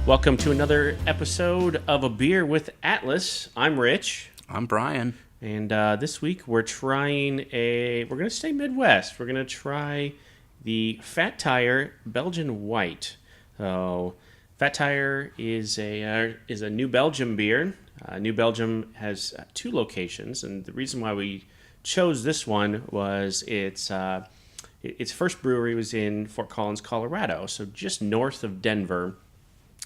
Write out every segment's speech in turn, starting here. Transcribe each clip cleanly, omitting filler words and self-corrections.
Welcome to another episode of A Beer with Atlas. I'm Rich. I'm Brian. And this week we're going to stay Midwest. We're going to try the Fat Tire Belgian White. So Fat Tire is a New Belgium beer. New Belgium has two locations, and the reason why we chose this one was its first brewery was in Fort Collins, Colorado, so just north of Denver.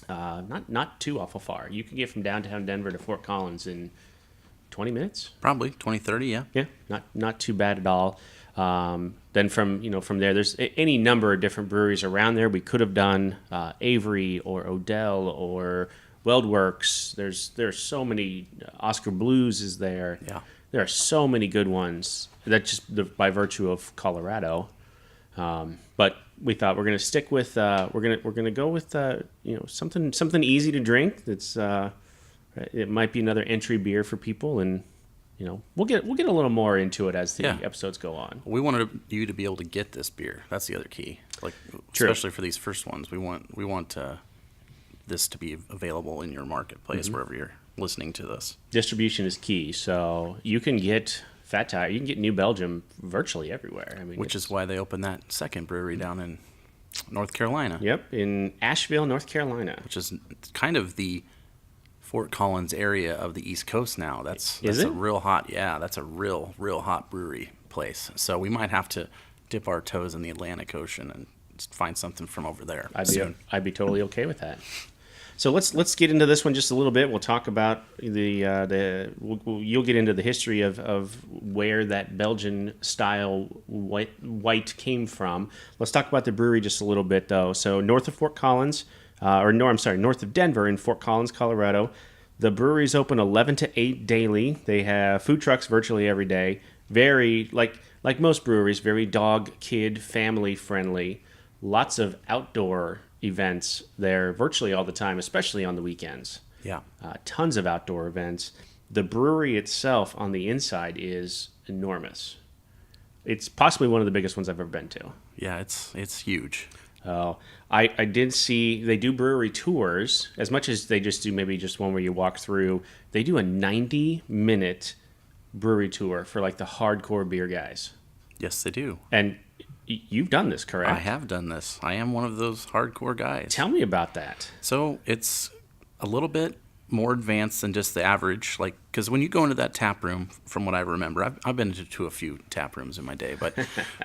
Not too awful far. You can get from downtown Denver to Fort Collins in 20 minutes. Probably 20, 30, yeah. Yeah, not too bad at all. Then from there, there's any number of different breweries around there. We could have done Avery or Odell or Weldworks. There's so many. Oscar Blues is there. Yeah. There are so many good ones. That just by virtue of Colorado. But we thought we're going to stick with we're going to go with something easy to drink. That's it might be another entry beer for people, and we'll get a little more into it as the episodes go on. We wanted you to be able to get this beer. That's the other key. Especially for these first ones, we want this to be available in your marketplace wherever you're listening to this. Distribution is key, so you can get Fat Tire. You can get New Belgium virtually everywhere. Which is why they opened that second brewery down in North Carolina. Yep, in Asheville, North Carolina. Which is kind of the Fort Collins area of the East Coast now. That's a real hot. Yeah, that's a real hot brewery place. So we might have to dip our toes in the Atlantic Ocean and find something from over there. I'd be totally okay with that. So let's get into this one just a little bit. We'll talk about you'll get into the history of where that Belgian style white came from. Let's talk about the brewery just a little bit though. So north of Fort Collins, north of Denver in Fort Collins, Colorado. The brewery's open 11 to 8 daily. They have food trucks virtually every day. Very like most breweries, very dog, kid, family friendly. Lots of outdoor events there virtually all the time, especially on the weekends. Yeah. Tons of outdoor events. The brewery itself on the inside is enormous. It's possibly one of the biggest ones I've ever been to. Yeah, it's huge. I did see they do brewery tours as much as they just do maybe just one where you walk through. They do a 90-minute brewery tour for like the hardcore beer guys. Yes, they do. And you've done this, correct? I have done this. I am one of those hardcore guys. Tell me about that. So it's a little bit more advanced than just the average, because when you go into that tap room, from what I remember, I've been to a few tap rooms in my day, but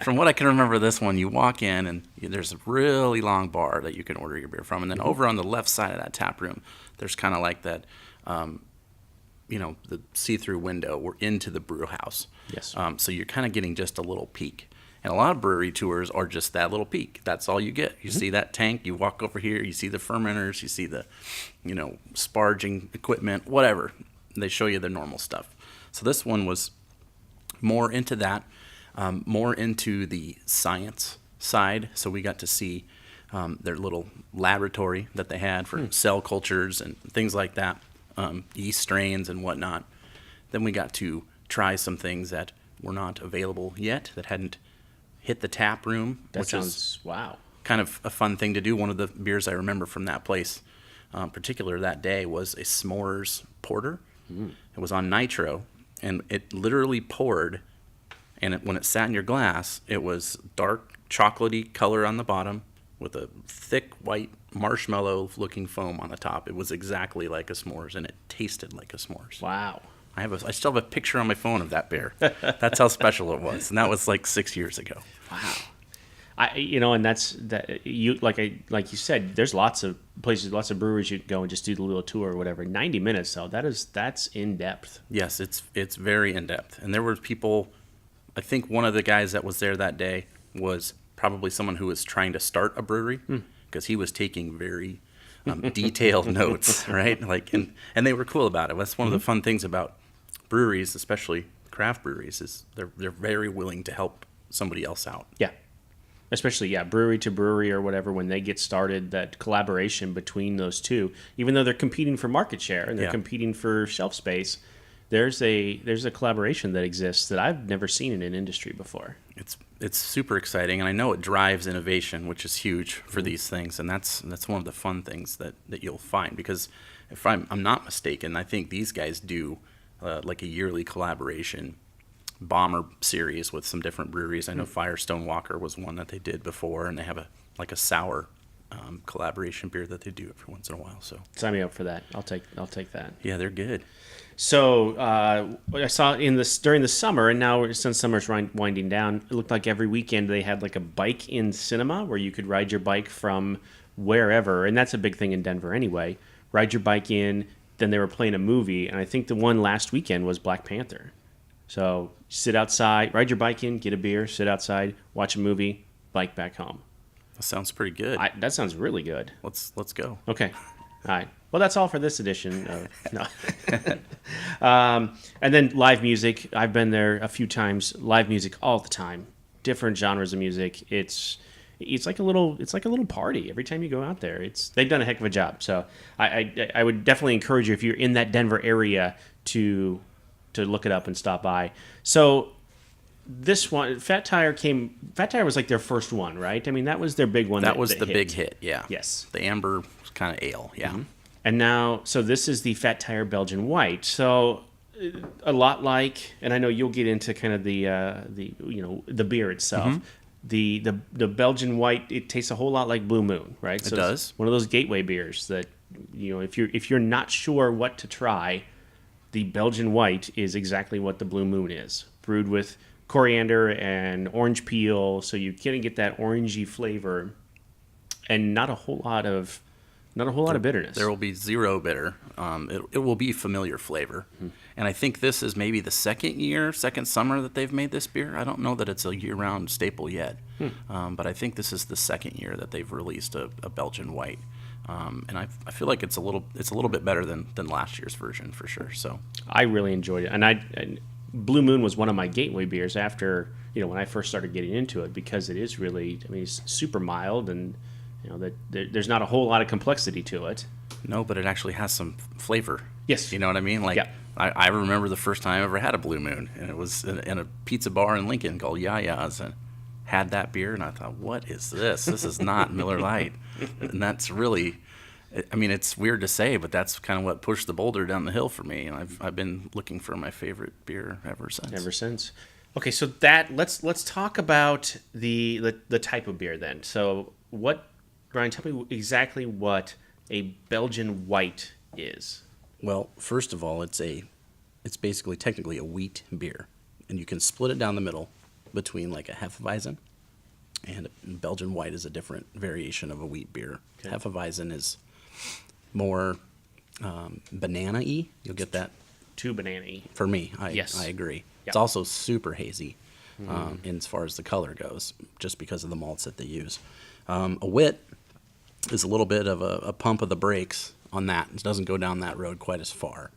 from what I can remember, this one, you walk in and there's a really long bar that you can order your beer from, and then over on the left side of that tap room, there's kind of like that, the see-through window into the brew house. Yes. So you're kind of getting just a little peek. And a lot of brewery tours are just that little peek. That's all you get. You see that tank, you walk over here, you see the fermenters, you see the, sparging equipment, whatever. They show you the normal stuff. So this one was more into that, more into the science side. So we got to see their little laboratory that they had for cell cultures and things like that, yeast strains and whatnot. Then we got to try some things that were not available yet, that hadn't hit the tap room, which is kind of a fun thing to do. One of the beers I remember from that place, particular that day, was a s'mores porter. It was on nitro, and it literally poured, and when it sat in your glass, it was dark chocolatey color on the bottom with a thick white marshmallow-looking foam on the top. It was exactly like a s'mores, and it tasted like a s'mores. Wow. I still have a picture on my phone of that beer. That's how special it was, and that was like 6 years ago. Wow. And that's that. Like you said, there's lots of places, lots of breweries you can go and just do the little tour or whatever. 90 minutes though, that's in depth. Yes, it's very in depth, and there were people. I think one of the guys that was there that day was probably someone who was trying to start a brewery because he was taking very detailed notes, right? And they were cool about it. That's one of the fun things about breweries, especially craft breweries, is they're very willing to help somebody else out. Yeah. Especially, brewery to brewery or whatever, when they get started, that collaboration between those two, even though they're competing for market share and they're competing for shelf space, there's a collaboration that exists that I've never seen in an industry before. It's super exciting, and I know it drives innovation, which is huge for these things, and that's one of the fun things that you'll find, because if I'm not mistaken, I think these guys do like a yearly collaboration bomber series with some different breweries. I know Firestone Walker was one that they did before, and they have a sour collaboration beer that they do every once in a while. So Sign me up for that. I'll take that. yeah, they're good. So I saw during the summer, and now since summer's winding down, it looked like every weekend they had like a bike in cinema where you could ride your bike from wherever, and that's a big thing in Denver anyway. Ride your bike in, then they were playing a movie, and I think the one last weekend was Black Panther. So sit outside, ride your bike in, get a beer, sit outside, watch a movie, bike back home. That sounds pretty good. That sounds really good. Let's go. Okay. All right. Well, that's all for this edition. No. And then live music. I've been there a few times. Live music all the time. Different genres of music. It's like a little party every time you go out there. They've done a heck of a job. So I would definitely encourage you, if you're in that Denver area, to look it up and stop by. So this one, Fat Tire was like their first one, right? I mean, that was their big one. That was the big hit, yeah. Yes. The amber kind of ale, yeah. Mm-hmm. And now, so this is the Fat Tire Belgian White. So a lot like, and I know you'll get into kind of the beer itself. Mm-hmm. The Belgian White, it tastes a whole lot like Blue Moon, right? So it does. It's one of those gateway beers that, if you're not sure what to try, the Belgian White is exactly what the Blue Moon is. Brewed with coriander and orange peel, so you kind of get that orangey flavor, and not a whole lot of bitterness. There will be zero bitter. It will be familiar flavor. Mm-hmm. And I think this is maybe the second summer that they've made this beer. I don't know that it's a year-round staple yet, but I think this is the second year that they've released a Belgian White. And I feel like it's a little bit better than last year's version for sure. So I really enjoyed it, and Blue Moon was one of my gateway beers after when I first started getting into it, because it is really, it's super mild, and that there's not a whole lot of complexity to it. No, but it actually has some flavor. Yes, you know what I mean. Like yeah. I remember the first time I ever had a Blue Moon, and it was in a pizza bar in Lincoln called Yaya's, and had that beer, and I thought, what is this? This is not Miller Lite. And that's really, it's weird to say, but that's kind of what pushed the boulder down the hill for me. And I've been looking for my favorite beer ever since. Okay, so let's talk about the type of beer then. So Brian, tell me exactly what a Belgian White is. Well, first of all, it's basically technically a wheat beer, and you can split it down the middle between like a Hefeweizen, and a Belgian White is a different variation of a wheat beer. Okay. Hefeweizen is more banana-y. You'll get that. Too banana-y. For me, yes. I agree. Yep. It's also super hazy in as far as the color goes, just because of the malts that they use. A wit is a little bit of a pump of the brakes on that. It doesn't go down that road quite as far.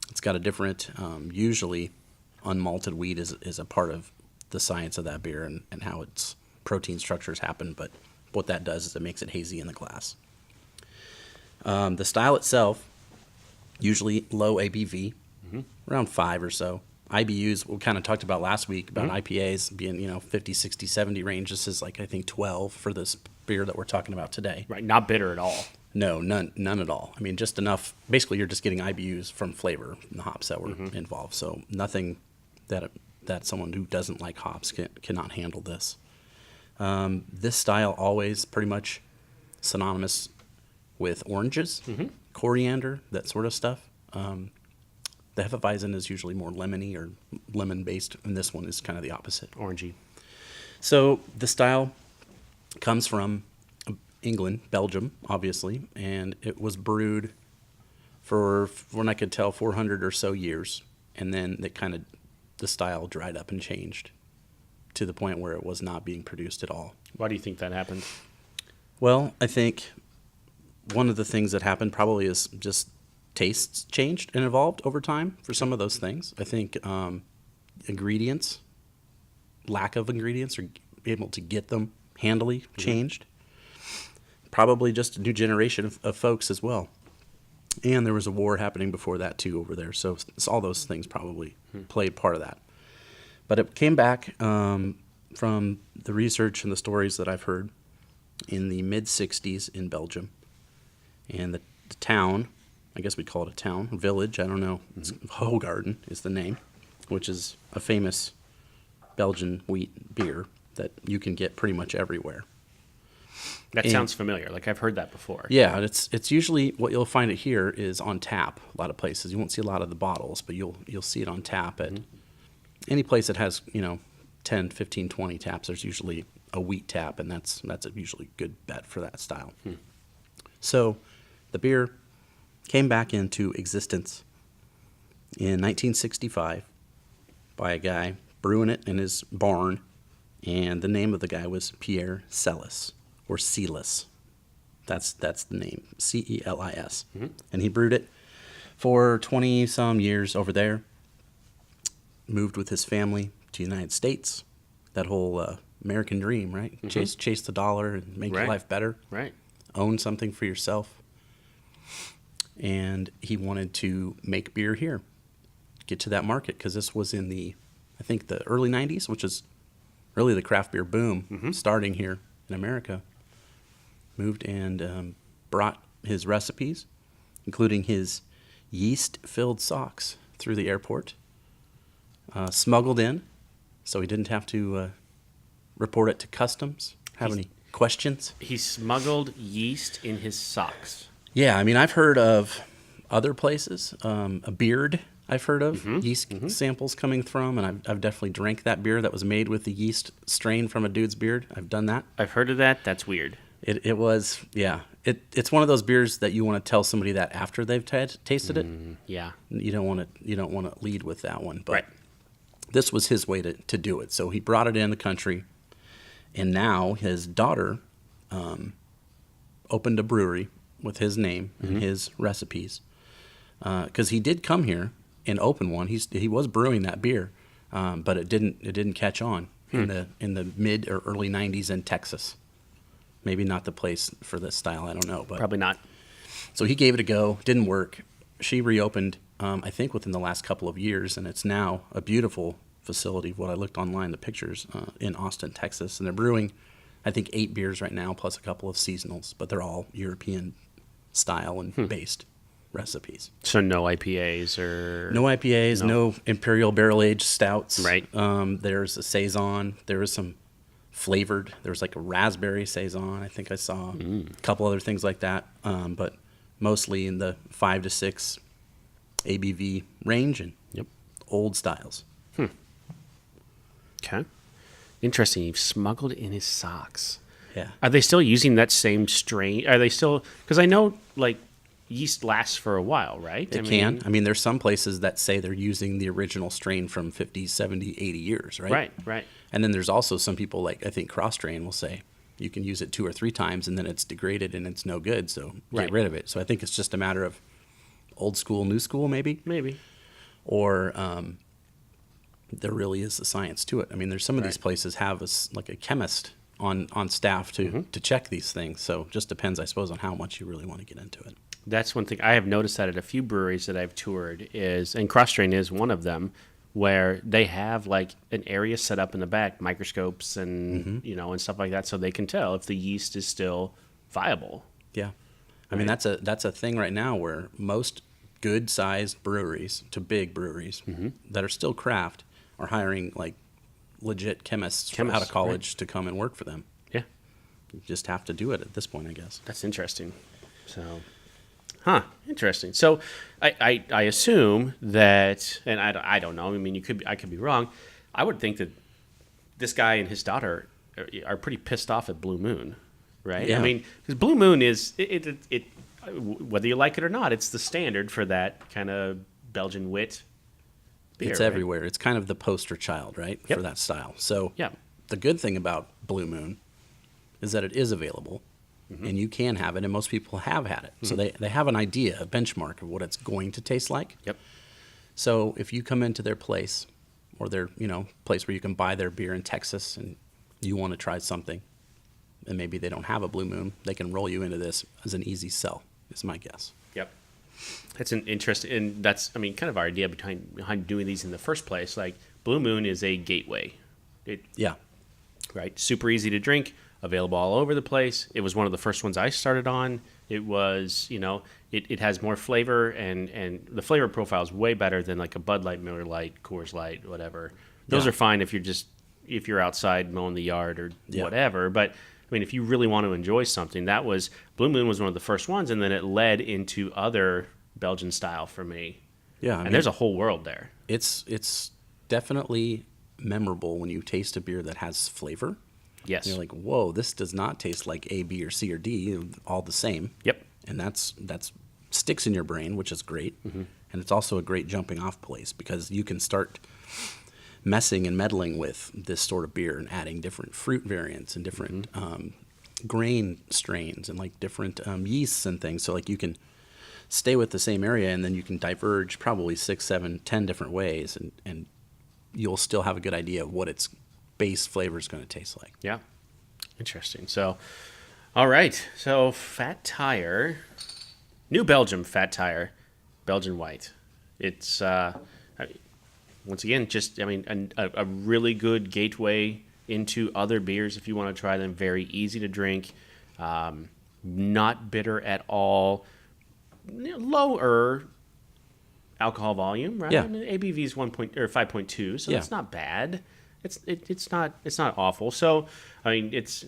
It's got a different, usually unmalted wheat is a part of the science of that beer and how its protein structures happen, but what that does is it makes it hazy in the glass. The style itself, usually low ABV, around 5 or so. IBUs, we kind of talked about last week about IPAs being 50, 60, 70 range. This is like, I think, 12 for this beer that we're talking about today. Right, not bitter at all. No, none at all. Just enough. Basically, you're just getting IBUs from flavor and the hops that were involved. So nothing that someone who doesn't like hops cannot handle this. This style always pretty much synonymous with oranges, coriander, that sort of stuff. The Hefeweizen is usually more lemony or lemon-based, and this one is kind of the opposite. Orangey. So the style comes from England, Belgium, obviously, and it was brewed for, when I could tell, 400 or so years, and then the style dried up and changed to the point where it was not being produced at all. Why do you think that happened? Well, I think one of the things that happened probably is just tastes changed and evolved over time for some of those things. I think lack of ingredients, or able to get them handily changed. Probably just a new generation of folks as well. And there was a war happening before that too over there. So all those things probably played part of that. But it came back from the research and the stories that I've heard in the mid-'60s in Belgium. And the town, I guess we'd call it a town, a village, I don't know. It's Hoegaarden is the name, which is a famous Belgian wheat beer that you can get pretty much everywhere. That sounds familiar. Like I've heard that before. Yeah, it's usually what you'll find it here is on tap. A lot of places you won't see a lot of the bottles, but you'll see it on tap at any place that has 10, 15, 20 taps. There's usually a wheat tap, and that's a usually good bet for that style. So the beer came back into existence in 1965 by a guy brewing it in his barn, and the name of the guy was Pierre Celis. Or Celis. That's the name, Celis. And he brewed it for 20-some years over there. Moved with his family to the United States. That whole American dream, right? Chase the dollar and make your life better. Right. Own something for yourself. And he wanted to make beer here. Get to that market, because this was in the early 90s, which is really the craft beer boom starting here in America. Moved and brought his recipes, including his yeast-filled socks, through the airport. Smuggled in, so he didn't have to report it to customs. Have any questions? He smuggled yeast in his socks. Yeah, I mean, I've heard of other places. A beard I've heard of, yeast samples coming from, and I've definitely drank that beer that was made with the yeast strain from a dude's beard. I've done that. I've heard of that. That's weird. It was, yeah. It's one of those beers that you want to tell somebody that after they've tasted it. Yeah. You don't want to lead with that one, but Right. this was his way to do it. So he brought it in the country, and now his daughter opened a brewery with his name and his recipes. Because he did come here and open one. He was brewing that beer, but it didn't catch on in the mid or early 90s in Texas. Maybe not the place for this style, I don't know. But Probably not. so he gave it a go, didn't work. She reopened, I think, within the last couple of years, and it's now a beautiful facility. What I looked online, the pictures, in Austin, Texas. And they're brewing, I think, 8 beers right now, plus a couple of seasonals, but they're all European style and based recipes. So no IPAs or... No IPAs, no Imperial barrel-aged stouts. Right. There's a Saison. There is some flavored. There's like a raspberry Saison, I think I saw. A couple other things like that, but mostly in the 5 to 6 ABV range and old styles. Okay. Interesting. You've smuggled in his socks. Yeah. Are they still using that same strain? Are they still... Because I know, like, yeast lasts for a while, right? It can. I mean, there's some places that say they're using the original strain from 50, 70, 80 years, right? Right. And then there's also some people, like I think Cross-Strain will say you can use it 2 or 3 times and then it's degraded and it's no good, so get rid of it. So I think it's just a matter of old school, new school, maybe. Maybe. Or there really is a science to it. I mean, there's some of these places have like a chemist on staff to check these things. So it just depends, I suppose, on how much you really want to get into it. That's one thing I have noticed that at a few breweries that I've toured and Cross-Strain is one of them, where they have like an area set up in the back, microscopes and and stuff like that, so they can tell if the yeast is still viable. Yeah, I mean that's a thing right now where most good-sized breweries to big breweries that are still craft are hiring like legit chemists out of college to come and work for them. Yeah, you just have to do it at this point, I guess. That's interesting. So. Interesting. So, I assume that, and I don't know. I mean, I could be wrong. I would think that this guy and his daughter are pretty pissed off at Blue Moon, right? Yeah. I mean, because Blue Moon is it whether you like it or not, it's the standard for that kind of Belgian wit beer. It's everywhere. It's kind of the poster child, right, for that style. So, the good thing about Blue Moon is that it is available. And you can have it, and most people have had it. So they have an idea, a benchmark of what it's going to taste like. Yep. So if you come into their place, or their place where you can buy their beer in Texas, and you want to try something, and maybe they don't have a Blue Moon, they can roll you into this as an easy sell, is my guess. Yep. That's an interesting, and that's, I mean, kind of our idea behind doing these in the first place. Like, Blue Moon is a gateway. Yeah. Right? Super easy to drink, available all over the place. It was one of the first ones I started on. It was, it has more flavor, and the flavor profile is way better than like a Bud Light, Miller Lite, Coors Light, whatever. Those are fine if you're outside mowing the yard or whatever. But I mean, if you really want to enjoy something, Blue Moon was one of the first ones, and then it led into other Belgian style for me. Yeah, and there's a whole world there. It's definitely memorable when you taste a beer that has flavor. Yes. And you're like, whoa, this does not taste like A, B, or C, or D, all the same. Yep. And that's sticks in your brain, which is great. Mm-hmm. And it's also a great jumping off place because you can start messing and meddling with this sort of beer and adding different fruit variants and different grain strains and like different yeasts and things. So like you can stay with the same area and then you can diverge probably 6, 7, 10 different ways and you'll still have a good idea of what its base flavor is going to taste like. Yeah. Interesting. So, all right. So Fat Tire, New Belgium Fat Tire, Belgian White. It's, once again, just, I mean, a really good gateway into other beers if you want to try them. Very easy to drink, not bitter at all, lower alcohol volume, right? Yeah. I mean, ABV is 5.2, so that's not bad. It's not awful. So, I mean, it's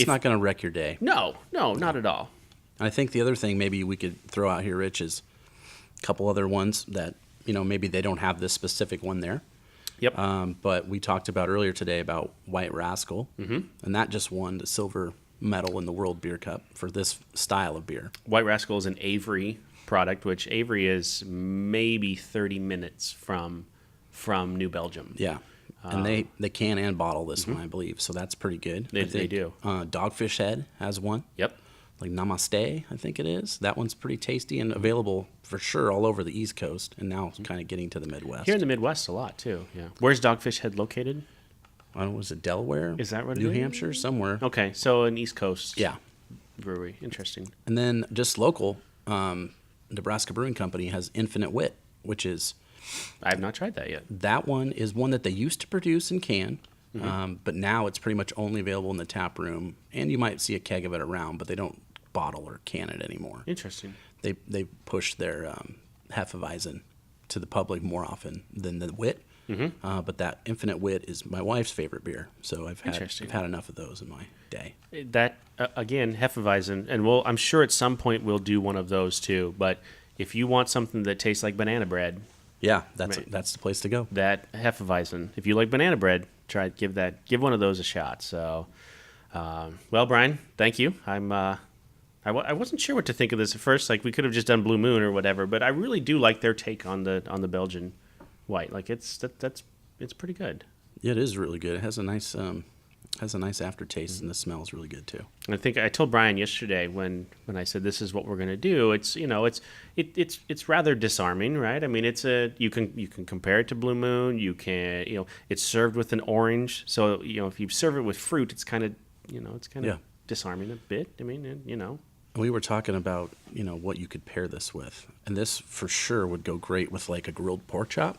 not going to wreck your day. No, not at all. And I think the other thing maybe we could throw out here, Rich, is a couple other ones that, maybe they don't have this specific one there. Yep. But we talked about earlier today about White Rascal, and that just won the silver medal in the World Beer Cup for this style of beer. White Rascal is an Avery product, which Avery is maybe 30 minutes from New Belgium. Yeah. And they can and bottle this one, I believe, so that's pretty good. They do. Dogfish Head has one. Yep. Like Namaste, I think it is. That one's pretty tasty and available for sure all over the East Coast, and now kind of getting to the Midwest. Here in the Midwest a lot, too. Yeah. Where's Dogfish Head located? I don't know, was it Delaware? Is that what it New is? Hampshire, somewhere. Okay, so an East Coast Yeah. brewery. Interesting. And then just local, Nebraska Brewing Company has Infinite Wit, which is... I have not tried that yet. That one is one that they used to produce in can, but now it's pretty much only available in the tap room, and you might see a keg of it around, but they don't bottle or can it anymore. Interesting. They push their Hefeweizen to the public more often than the Wit, but that Infinite Wit is my wife's favorite beer, so I've had enough of those in my day. That again, Hefeweizen, and I'm sure at some point we'll do one of those too. But if you want something that tastes like banana bread, yeah, that's the place to go. That Hefeweizen. If you like banana bread, give one of those a shot. So, well, Brian, thank you. I wasn't sure what to think of this at first. Like, we could have just done Blue Moon or whatever, but I really do like their take on the Belgian White. Like, it's pretty good. Yeah, it is really good. It has a nice aftertaste, and the smell is really good too. And I think I told Brian yesterday when I said this is what we're going to do. It's rather disarming, right? I mean, you can compare it to Blue Moon. You can it's served with an orange, so if you serve it with fruit, it's kind of disarming a bit. I mean, We were talking about, what you could pair this with. And this for sure would go great with like a grilled pork chop.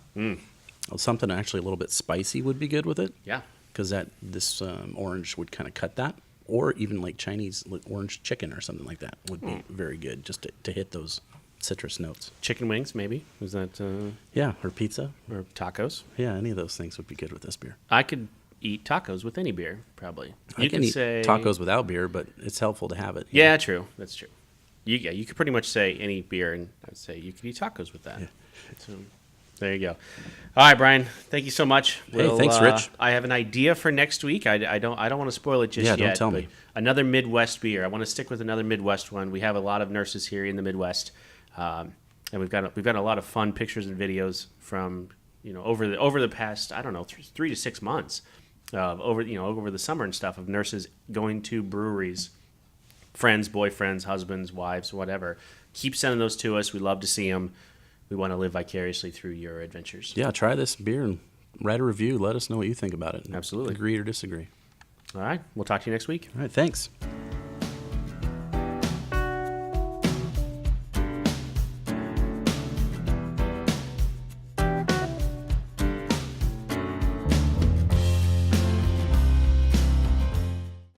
Something actually a little bit spicy would be good with it. Yeah. Because this orange would kind of cut that. Or even like Chinese orange chicken or something like that would be very good just to hit those citrus notes. Chicken wings, maybe? Was that? Yeah, or pizza. Or tacos. Yeah, any of those things would be good with this beer. I could eat tacos with any beer, probably. I can eat tacos without beer, but it's helpful to have it. Yeah, true. That's true. You could pretty much say any beer, and I'd say you could eat tacos with that. Yeah. So, there you go. All right, Brian. Thank you so much. Hey, thanks, Rich. I have an idea for next week. I don't want to spoil it just yet. Yeah, don't tell me. Another Midwest beer. I want to stick with another Midwest one. We have a lot of nurses here in the Midwest, and we've got a lot of fun pictures and videos from over the past 3 to 6 months. Over the summer and stuff, of nurses going to breweries, friends, boyfriends, husbands, wives, whatever. Keep sending those to us. We love to see them. We want to live vicariously through your adventures. Yeah, try this beer and write a review. Let us know what you think about it. Absolutely. Agree or disagree. All right. We'll talk to you next week. All right. Thanks.